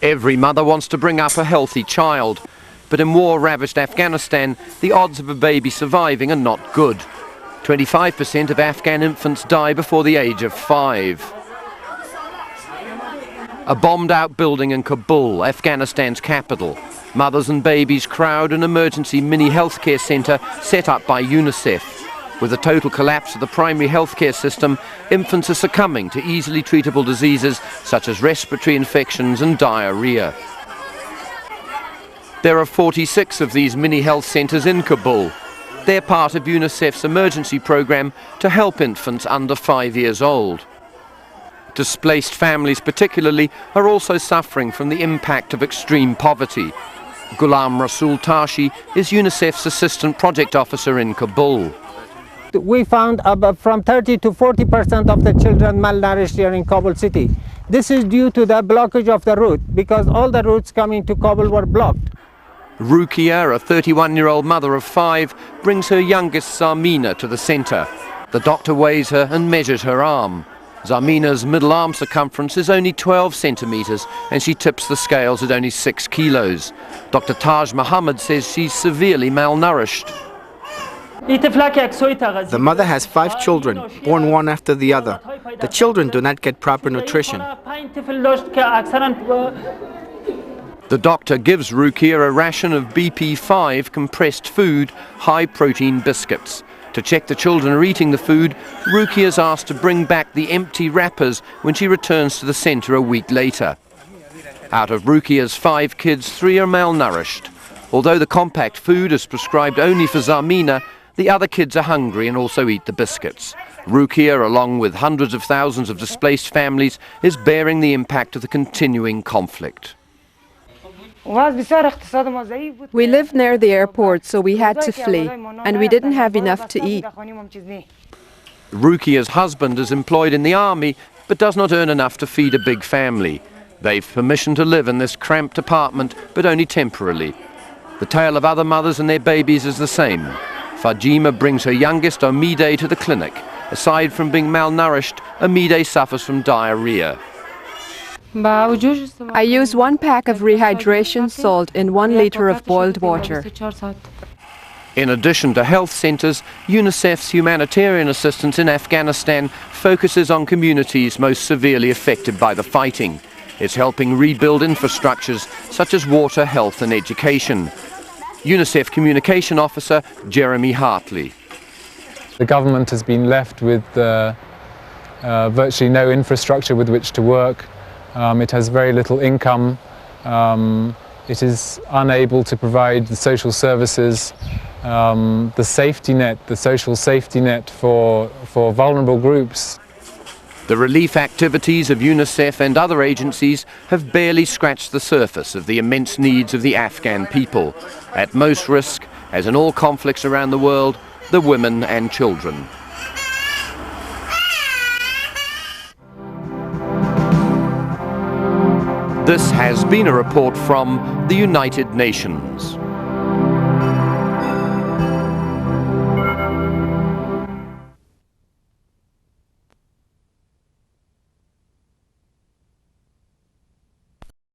Every mother wants to bring up a healthy child, but in war-ravaged Afghanistan, the odds of a baby surviving are not good. 25% of Afghan infants die before the age of 5. A bombed-out building in Kabul, Afghanistan's capital. Mothers and babies crowd an emergency mini healthcare centre set up by UNICEF. With the total collapse of the primary healthcare system, infants are succumbing to easily treatable diseases such as respiratory infections and diarrhoea. There are 46 of these mini health centres in Kabul. They're part of UNICEF's emergency programme to help infants under 5 years old. Displaced families particularly are also suffering from the impact of extreme poverty. Ghulam Rasul Tashi is UNICEF's assistant project officer in Kabul. We found about from 30 to 40% of the children malnourished here in Kabul city. This is due to the blockage of the route, because all the routes coming to Kabul were blocked. Rukia, a 31-year-old mother of 5, brings her youngest Zarmina to the centre. The doctor weighs her and measures her arm. Zarmina's middle arm circumference is only 12 centimetres and she tips the scales at only 6 kilos. Dr. Taj Mohammed says she's severely malnourished. The mother has 5 children, born one after the other. The children do not get proper nutrition. The doctor gives Rukia a ration of BP5 compressed food, high-protein biscuits. To check the children are eating the food, Rukia is asked to bring back the empty wrappers when she returns to the centre a week later. Out of Rukia's 5 kids, 3 are malnourished. Although the compact food is prescribed only for Zarmina, the other kids are hungry and also eat the biscuits. Rukia, along with hundreds of thousands of displaced families, is bearing the impact of the continuing conflict. We lived near the airport, so we had to flee, and we didn't have enough to eat. Rukia's husband is employed in the army, but does not earn enough to feed a big family. They've permission to live in this cramped apartment, but only temporarily. The tale of other mothers and their babies is the same. Fajima brings her youngest, Omide, to the clinic. Aside from being malnourished, Omide suffers from diarrhoea. I use 1 pack of rehydration salt in 1 litre of boiled water. In addition to health centres, UNICEF's humanitarian assistance in Afghanistan focuses on communities most severely affected by the fighting. It's helping rebuild infrastructures such as water, health and education. UNICEF Communication Officer Jeremy Hartley. The government has been left with virtually no infrastructure with which to work. It has very little income. It is unable to provide the social services, the safety net, the social safety net for vulnerable groups. The relief activities of UNICEF and other agencies have barely scratched the surface of the immense needs of the Afghan people. At most risk, as in all conflicts around the world, the women and children. This has been a report from the United Nations.